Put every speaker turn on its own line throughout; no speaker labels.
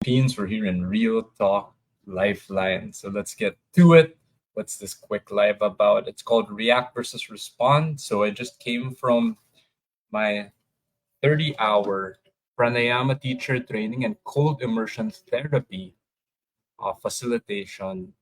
Philippines. We're here in Real Talk Lifeline. So let's get to it. What's this quick live about? It's called React versus Respond. So I just came from my 30-hour pranayama teacher training and cold immersion therapy facilitation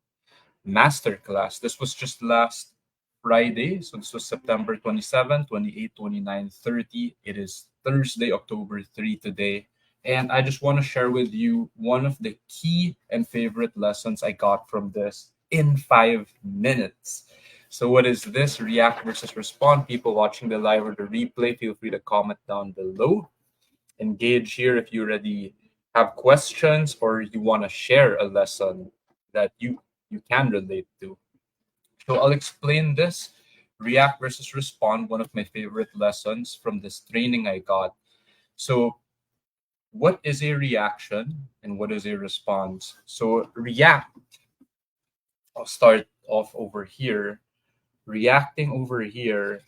masterclass. This was just last Friday. So this was September 27, 28, 29, 30. It is Thursday, October 3 today. And I just want to share with you one of the key and favorite lessons I got from this in 5 minutes. So, what is this? React versus respond. People watching the live or the replay, feel free to comment down below. Engage here if you already have questions or you want to share a lesson that you can relate to. So I'll explain this. React versus respond, one of my favorite lessons from this training I got. So what is a reaction and what is a response? So react, I'll start off over here. Reacting over here,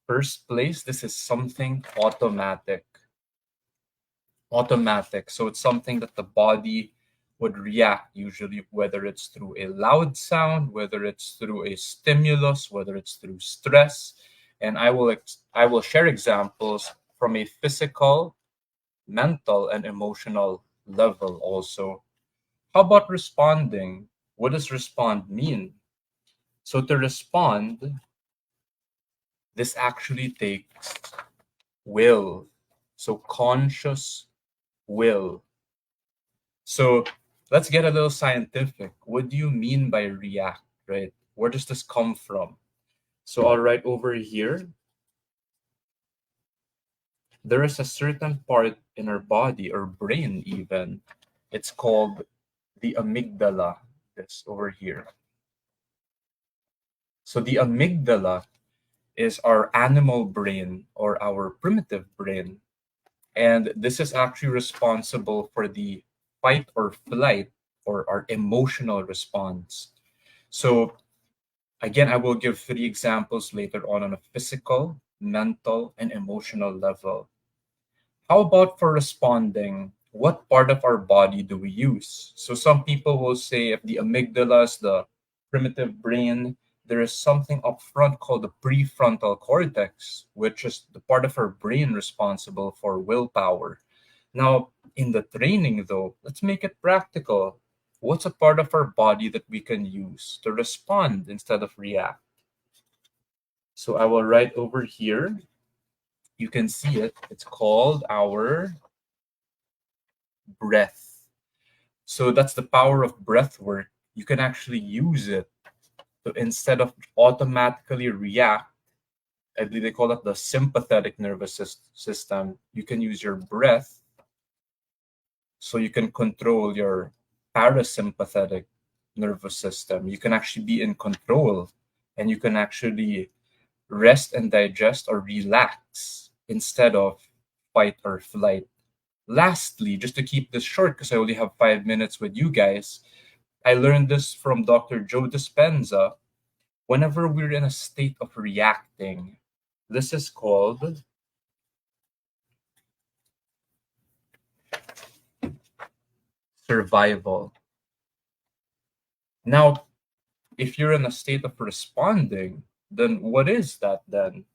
first place, this is something automatic. Automatic. So it's something that the body would react, usually whether it's through a loud sound, whether it's through a stimulus, whether it's through stress. And I will share examples from a physical, mental, and emotional level also. How about responding? What does respond mean? So to respond, this actually takes will. So conscious will. So let's get a little scientific. What do you mean by react, right? Where does this come from? So I'll write over here. There is a certain part in our body or brain even. It's called the amygdala. This over here. So the amygdala is our animal brain or our primitive brain. And this is actually responsible for the fight or flight or our emotional response. So again, I will give three examples later on a physical, mental, and emotional level. How about for responding? What part of our body do we use? So some people will say if the amygdala is the primitive brain, there is something up front called the prefrontal cortex, which is the part of our brain responsible for willpower. Now, in the training though, let's make it practical. What's a part of our body that we can use to respond instead of react? So I will write over here. You can see it. It's called our breath. So that's the power of breath work. You can actually use it to instead of automatically react, I believe they call it the sympathetic nervous system. You can use your breath so you can control your parasympathetic nervous system. You can actually be in control and you can actually rest and digest or relax instead of fight or flight. Lastly, just to keep this short because I only have 5 minutes with you guys, I learned this from Dr. Joe Dispenza. Whenever we're in a state of reacting, this is called survival. Now, if you're in a state of responding, then what is that then?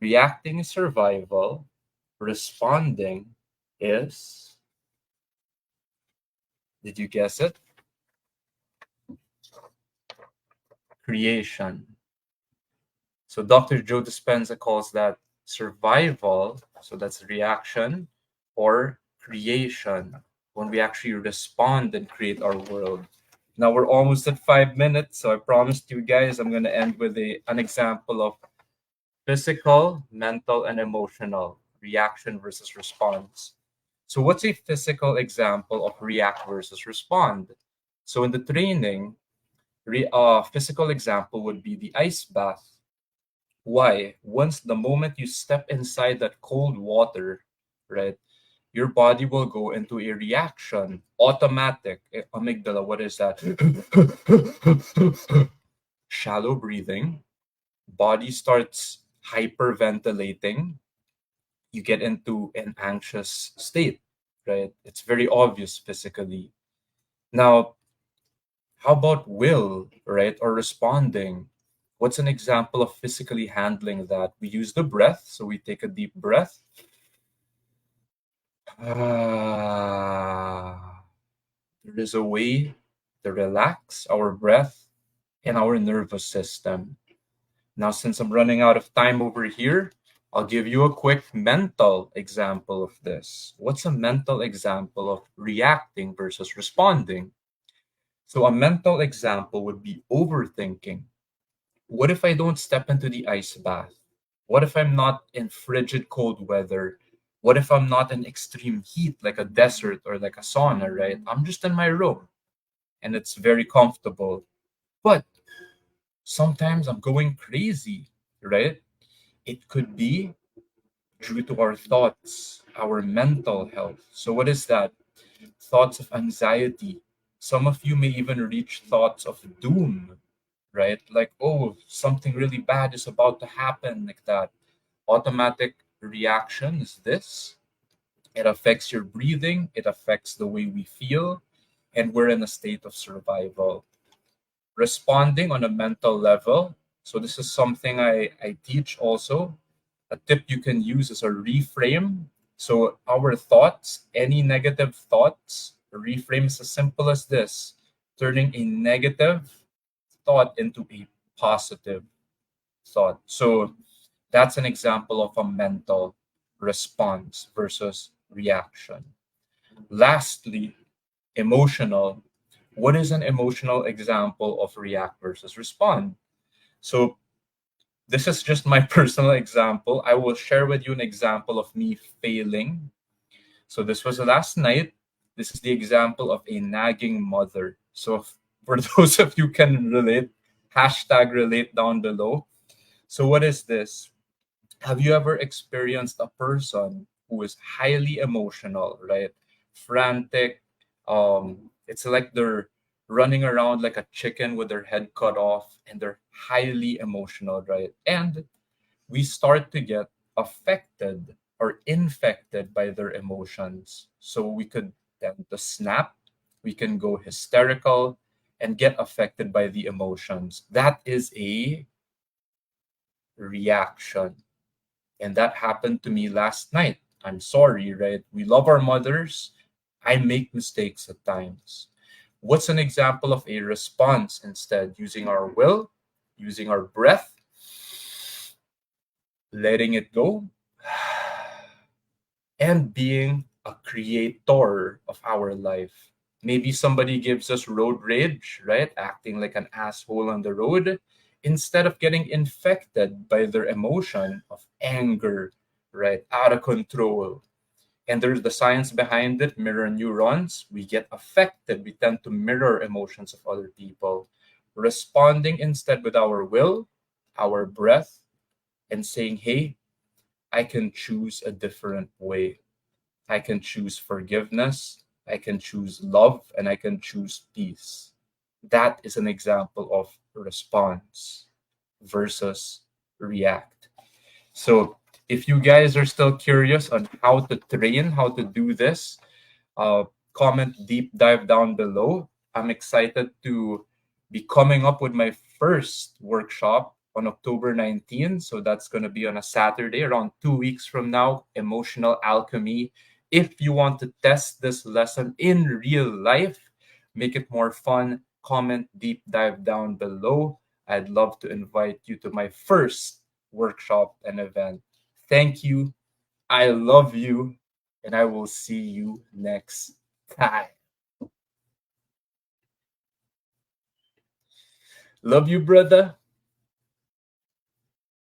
Reacting is survival, responding is, did you guess it? Creation. So Dr. Joe Dispenza calls that survival, so that's reaction, or creation, when we actually respond and create our world. Now we're almost at 5 minutes, so I promised you guys I'm going to end with an example of physical, mental, and emotional reaction versus response. So what's a physical example of react versus respond? So in the training, physical example would be the ice bath. Why? Once the moment you step inside that cold water, right, your body will go into a reaction, automatic. Amygdala, what is that? Shallow breathing. Body starts hyperventilating. you get into an anxious state, right? It's very obvious physically. Now, how about will, right? Or responding? What's an example of physically handling that? We use the breath. So we take a deep breath. Ah, there is a way to relax our breath and our nervous system. Now, since I'm running out of time over here, I'll give you a quick mental example of this. What's a mental example of reacting versus responding? So, a mental example would be overthinking. What if I don't step into the ice bath? What if I'm not in frigid cold weather? What if I'm not in extreme heat like a desert or like a sauna, right? I'm just in my room and it's very comfortable. But sometimes I'm going crazy, right? It could be due to our thoughts, our mental health. So, what is that? Thoughts of anxiety. Some of you may even reach thoughts of doom, right? Like, oh, something really bad is about to happen, like that. Automatic reaction is this. It affects your breathing, it affects the way we feel, and we're in a state of survival. Responding on a mental level. So, this is something I teach also. A tip you can use is a reframe. So, our thoughts, any negative thoughts, a reframe is as simple as this: turning a negative thought into a positive thought. So, that's an example of a mental response versus reaction. Lastly, emotional. What is an emotional example of react versus respond? So, this is just my personal example. I will share with you an example of me failing. So, this was last night. This is the example of a nagging mother. So, for those of you can relate, hashtag relate down below. So, what is this? Have you ever experienced a person who is highly emotional, right? Frantic. It's like they're running around like a chicken with their head cut off, and they're highly emotional, right? And we start to get affected or infected by their emotions. So we could tend to snap, we can go hysterical, and get affected by the emotions. That is a reaction. And that happened to me last night. I'm sorry, right? We love our mothers. I make mistakes at times. What's an example of a response instead? Using our will, using our breath, letting it go, and being a creator of our life. Maybe somebody gives us road rage, right? Acting like an asshole on the road instead of getting infected by their emotion of anger, right? Out of control. And there's the science behind it, mirror neurons. We get affected, we tend to mirror emotions of other people, responding instead with our will, our breath, and saying, hey, I can choose a different way. I can choose forgiveness, I can choose love, and I can choose peace. That is an example of response versus react. So, if you guys are still curious on how to train, how to do this, uh, comment deep dive down below. I'm excited to be coming up with my first workshop on October 19th. So that's going to be on a Saturday, around 2 weeks from now. Emotional alchemy. If you want to test this lesson in real life, make it more fun, comment deep dive down below. I'd love to invite you to my first workshop and event. Thank you. I love you, and I will see you next time. Love you, brother.